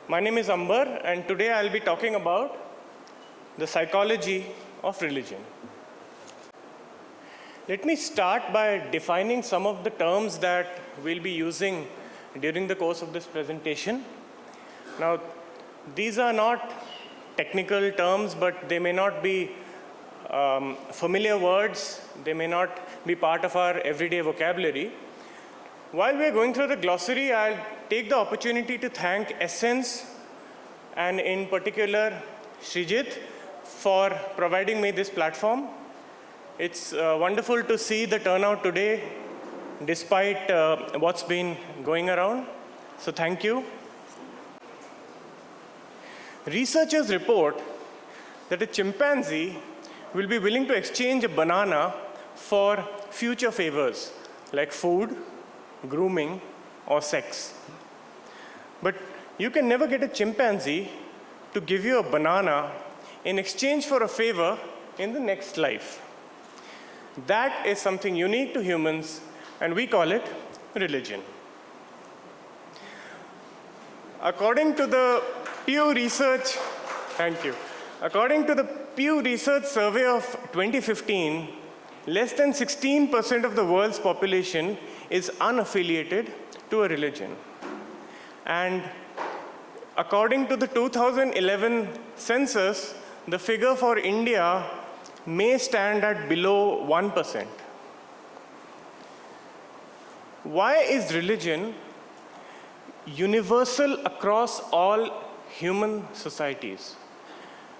My name is Amber, and today I'll be talking about the psychology of religion. Let me start by defining some of the terms that we'll be using during the course of this presentation. Now, these are not technical terms, but they may not be familiar words. They may not be part of our everyday vocabulary. While we're going through the glossary, I'll take the opportunity to thank Essence, and in particular, Srijit, for providing me this platform. It's wonderful to see the turnout today, despite what's been going around. So thank you. Researchers report that a chimpanzee will be willing to exchange a banana for future favors, like food, grooming, or sex. But you can never get a chimpanzee to give you a banana in exchange for a favor in the next life. That is something unique to humans, and we call it religion. According to the Pew Research, According to the Pew Research survey of 2015, less than 16% of the world's population is unaffiliated to a religion. And according to the 2011 census, the figure for India may stand at below 1%. Why is religion universal across all human societies?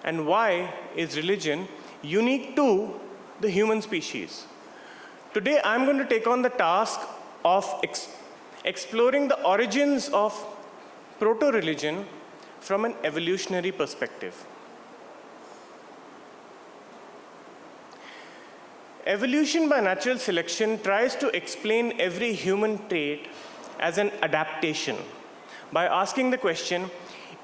And why is religion unique to the human species? Today, I'm going to take on the task of exploring the origins of proto-religion from an evolutionary perspective. Evolution by natural selection tries to explain every human trait as an adaptation by asking the question,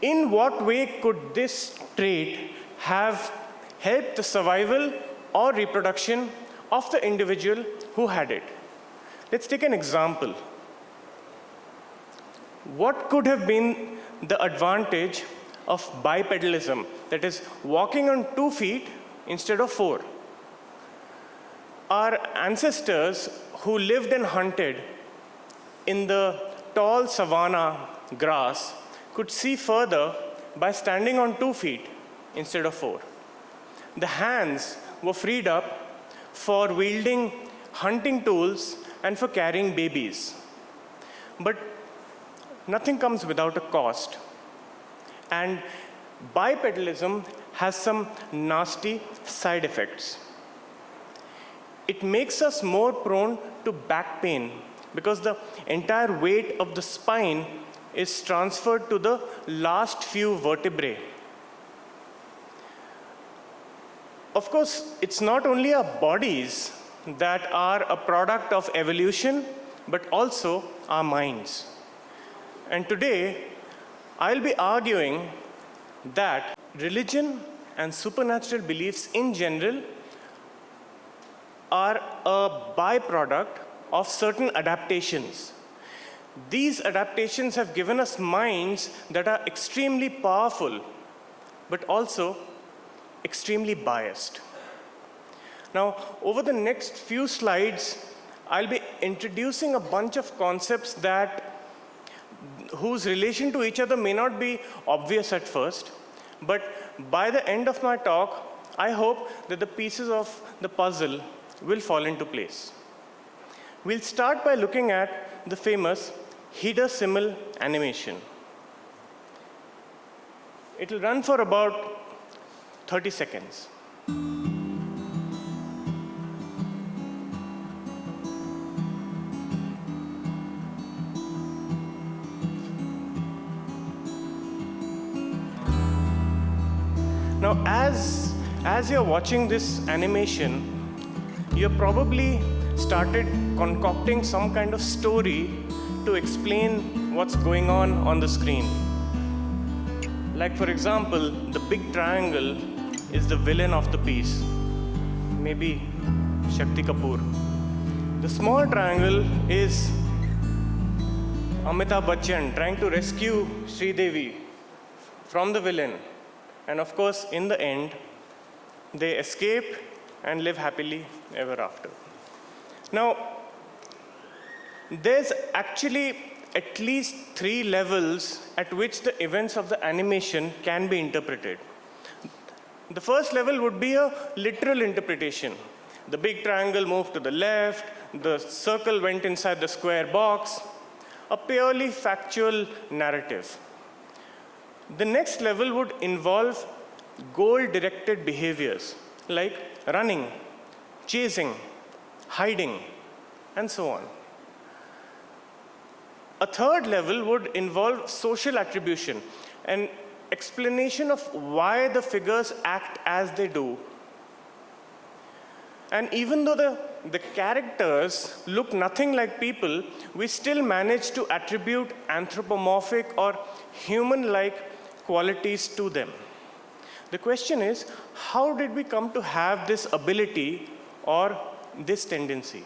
in what way could this trait have helped the survival or reproduction of the individual who had it? Let's take an example. What could have been the advantage of bipedalism, that is, walking on 2 feet instead of 4? Our ancestors who lived and hunted in the tall savanna grass could see further by standing on 2 feet instead of 4. The hands were freed up for wielding hunting tools and for carrying babies. But nothing comes without a cost. And bipedalism has some nasty side effects. It makes us more prone to back pain because the entire weight of the spine is transferred to the last few vertebrae. Of course, it's not only our bodies that are a product of evolution, but also our minds. And today, I'll be arguing that religion and supernatural beliefs in general are a byproduct of certain adaptations. These adaptations have given us minds that are extremely powerful, but also extremely biased. Now, over the next few slides, I'll be introducing a bunch of concepts whose relation to each other may not be obvious at first, but by the end of my talk, I hope that the pieces of the puzzle will fall into place. We'll start by looking at the famous Hida Simul animation. It'll run for about 30 seconds. Now, as you're watching this animation, you're probably started concocting some kind of story to explain what's going on the screen. Like, for example, the big triangle is the villain of the piece, maybe Shakti Kapoor. The small triangle is Amitabh Bachchan trying to rescue Sridevi from the villain. And of course, in the end, they escape and live happily ever after. Now, there's actually at least 3 levels at which the events of the animation can be interpreted. The first level would be a literal interpretation. The big triangle moved to the left, the circle went inside the square box, a purely factual narrative. The next level would involve goal-directed behaviors like running, chasing, hiding, and so on. A third level would involve social attribution, an explanation of why the figures act as they do. And even though the characters look nothing like people, we still manage to attribute anthropomorphic or human-like qualities to them. The question is, how did we come to have this ability or this tendency?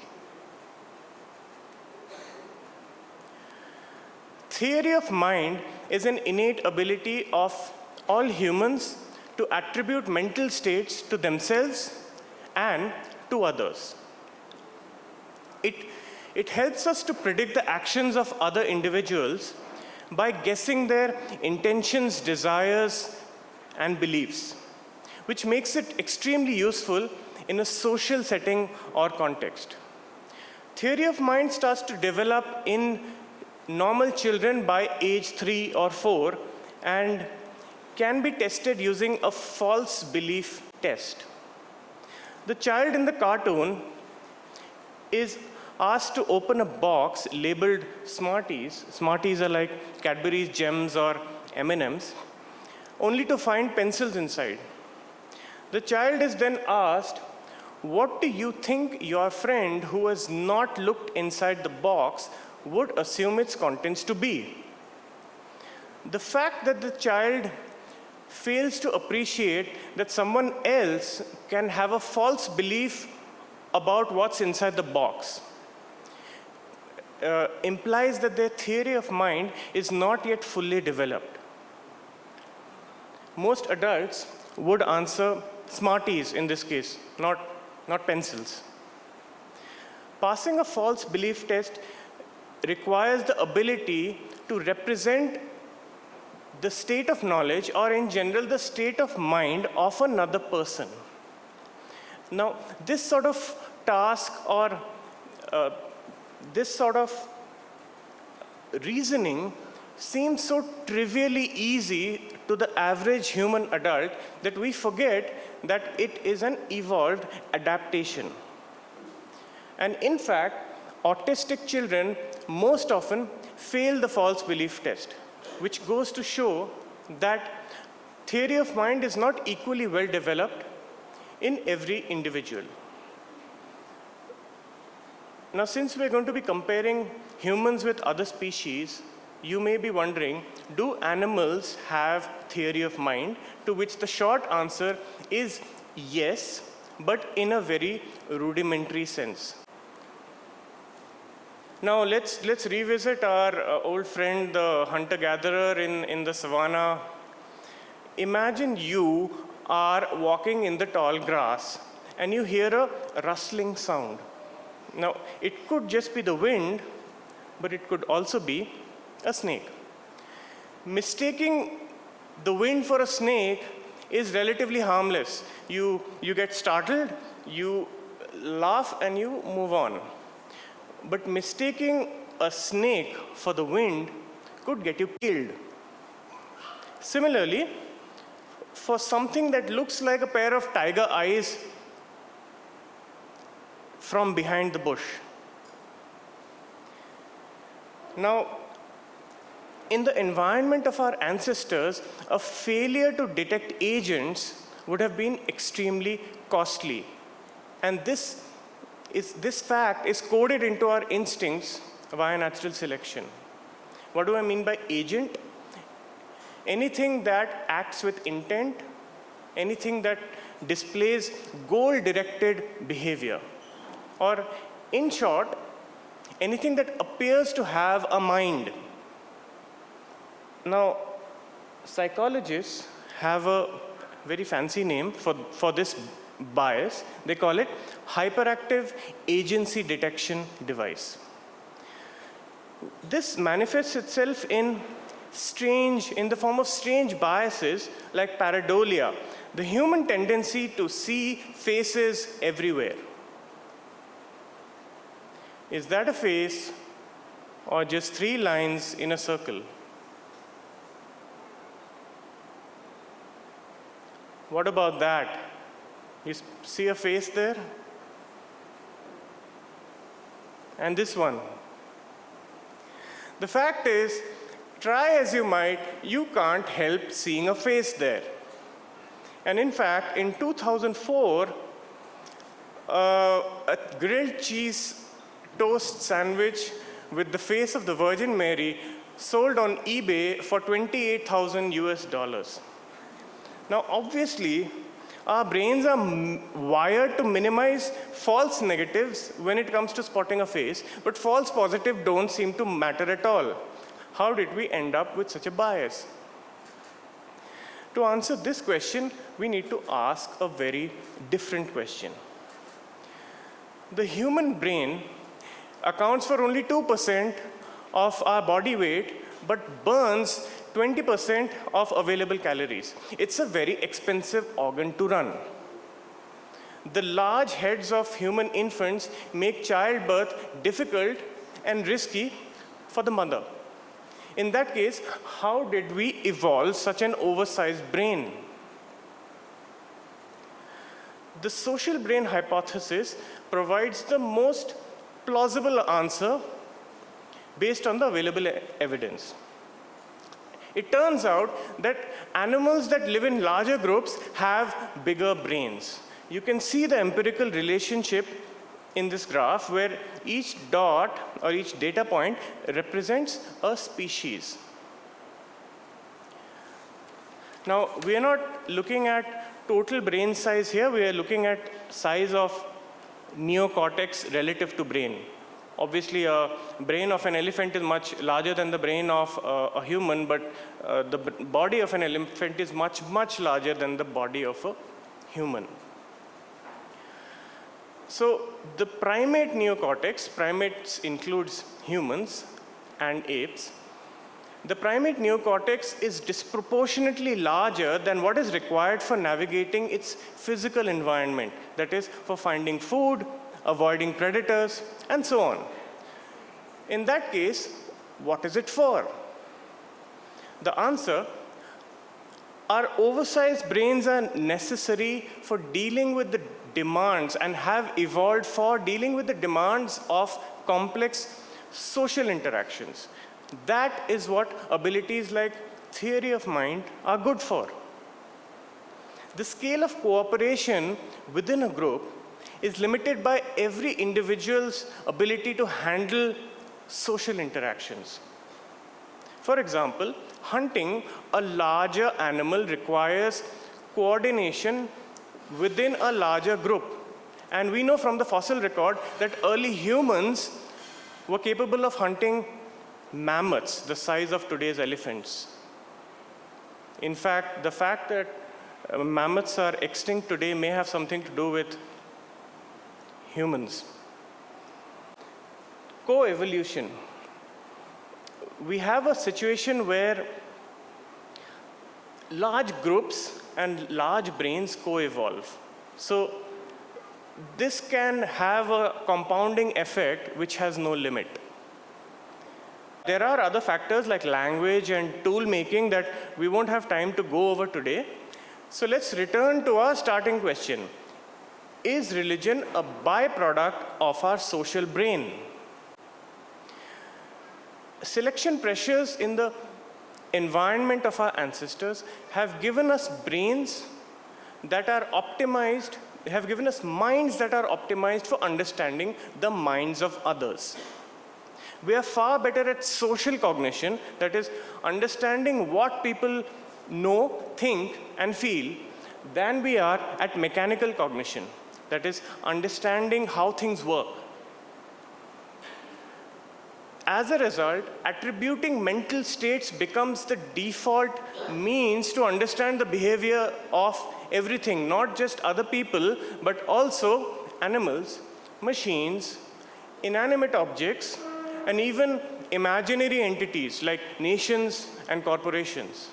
Theory of mind is an innate ability of all humans to attribute mental states to themselves and to others. It helps us to predict the actions of other individuals by guessing their intentions, desires, and beliefs, which makes it extremely useful in a social setting or context. Theory of mind starts to develop in normal children by age 3 or 4 and can be tested using a false belief test. The child in the cartoon is asked to open a box labeled Smarties. Smarties are like Cadbury's Gems or M&Ms, only to find pencils inside. The child is then asked, what do you think your friend who has not looked inside the box would assume its contents to be? The fact that the child fails to appreciate that someone else can have a false belief about what's inside the box implies that their theory of mind is not yet fully developed. Most adults would answer Smarties in this case, not pencils. Passing a false belief test requires the ability to represent the state of knowledge, or in general, the state of mind of another person. Now, this sort of task or this sort of reasoning seems so trivially easy to the average human adult that we forget that it is an evolved adaptation. And in fact, autistic children most often fail the false belief test, which goes to show that theory of mind is not equally well developed in every individual. Now, since we're going to be comparing humans with other species, you may be wondering, do animals have theory of mind? To which the short answer is yes, but in a very rudimentary sense. Now, let's revisit our old friend, the hunter-gatherer in the savannah. Imagine you are walking in the tall grass and you hear a rustling sound. Now, it could just be the wind, but it could also be a snake. Mistaking the wind for a snake is relatively harmless. You get startled, you laugh, and you move on. But mistaking a snake for the wind could get you killed. Similarly, for something that looks like a pair of tiger eyes from behind the bush. Now, in the environment of our ancestors, a failure to detect agents would have been extremely costly. And this fact is coded into our instincts via natural selection. What do I mean by agent? Anything that acts with intent, anything that displays goal-directed behavior. Or, in short, anything that appears to have a mind. Now, Psychologists have a very fancy name for this bias. They call it hyperactive agency detection device. This manifests itself in the form of strange biases like pareidolia, the human tendency to see faces everywhere. Is that a face or just 3 lines in a circle? What about that? You see a face there? And this one. The fact is, try as you might, you can't help seeing a face there. And in fact, in 2004, a grilled cheese toast sandwich with the face of the Virgin Mary sold on eBay for $28,000. Now, obviously, our brains are wired to minimize false negatives when it comes to spotting a face, but false positives don't seem to matter at all. How did we end up with such a bias? To answer this question, we need to ask a very different question. The human brain accounts for only 2% of our body weight, but burns 20% of available calories. It's a very expensive organ to run. The large heads of human infants make childbirth difficult and risky for the mother. In that case, how did we evolve such an oversized brain? The social brain hypothesis provides the most plausible answer based on the available evidence. It turns out that animals that live in larger groups have bigger brains. You can see the empirical relationship in this graph where each dot or each data point represents a species. Now, we are not looking at total brain size here. We are looking at size of neocortex relative to brain. Obviously, a brain of an elephant is much larger than the brain of a human, but the body of an elephant is much, much larger than the body of a human. So the primate neocortex, primates includes humans and apes. The primate neocortex is disproportionately larger than what is required for navigating its physical environment, that is, for finding food, avoiding predators, and so on. In that case, what is it for? The answer, our oversized brains are necessary for dealing with the demands and have evolved for dealing with the demands of complex social interactions. That is what abilities like theory of mind are good for. The scale of cooperation within a group is limited by every individual's ability to handle social interactions. For example, hunting a larger animal requires coordination within a larger group. And we know from the fossil record that early humans were capable of hunting mammoths the size of today's elephants. In fact, the fact that mammoths are extinct today may have something to do with humans. Co-evolution. We have a situation where large groups and large brains co-evolve. So this can have a compounding effect which has no limit. There are other factors like language and tool making that we won't have time to go over today. So let's return to our starting question. Is religion a byproduct of our social brain? Selection pressures in the environment of our ancestors have given us brains that are optimized, have given us minds that are optimized for understanding the minds of others. We are far better at social cognition, that is, understanding what people know, think, and feel, than we are at mechanical cognition, that is, understanding how things work. As a result, attributing mental states becomes the default means to understand the behavior of everything, not just other people, but also animals, machines, inanimate objects, and even imaginary entities like nations and corporations.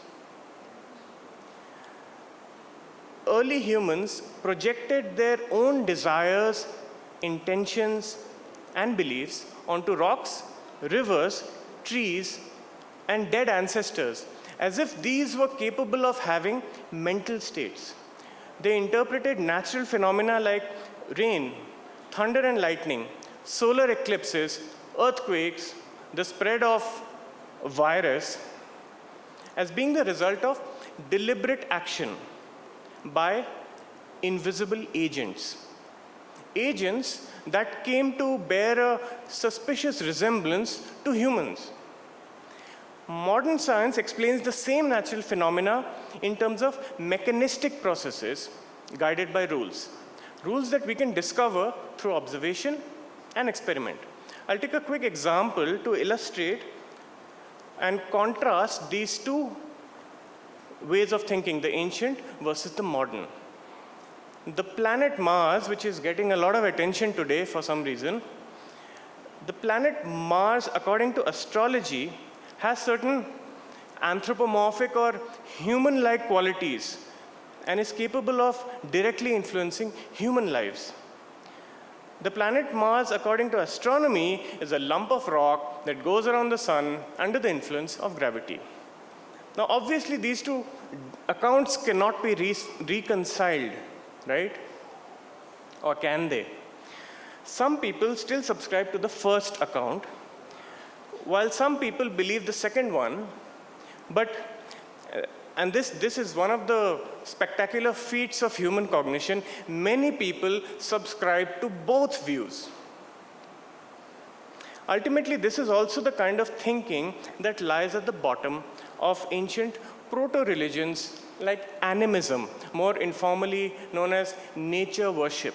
Early humans projected their own desires, intentions, and beliefs onto rocks, rivers, trees, and dead ancestors, as if these were capable of having mental states. They interpreted natural phenomena like rain, thunder and lightning, solar eclipses, earthquakes, the spread of virus, as being the result of deliberate action by invisible agents. Agents that came to bear a suspicious resemblance to humans. Modern science explains the same natural phenomena in terms of mechanistic processes guided by rules. Rules that we can discover through observation and experiment. I'll take a quick example to illustrate and contrast these two ways of thinking, the ancient versus the modern. The planet Mars, which is getting a lot of attention today for some reason, the planet Mars, according to astrology, has certain anthropomorphic or human-like qualities and is capable of directly influencing human lives. The planet Mars, according to astronomy, is a lump of rock that goes around the sun under the influence of gravity. Now, obviously, these two accounts cannot be reconciled, right? Or can they? Some people still subscribe to the first account, while some people believe the second one. But, and this is one of the spectacular feats of human cognition, many people subscribe to both views. Ultimately, this is also the kind of thinking that lies at the bottom of ancient proto-religions like animism, more informally known as nature worship,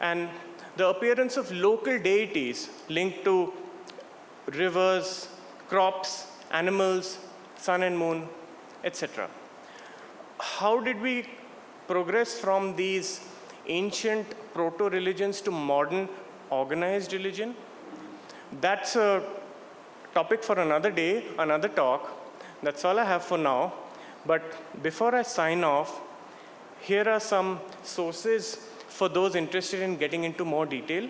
and the appearance of local deities linked to rivers, crops, animals, sun and moon, etc. How did we progress from these ancient proto-religions to modern organized religion? That's a topic for another day, another talk. That's all I have for now. But before I sign off, here are some sources for those interested in getting into more detail.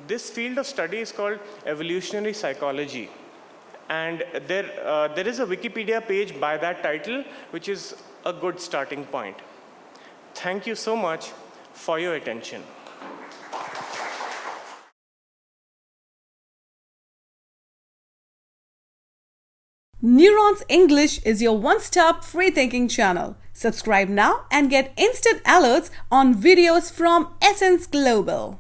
This field of study is called evolutionary psychology. And there is a Wikipedia page by that title, which is a good starting point. Thank you so much for your attention. Neurons English is your one-stop free thinking channel. Subscribe now and get instant alerts on videos from Essence Global.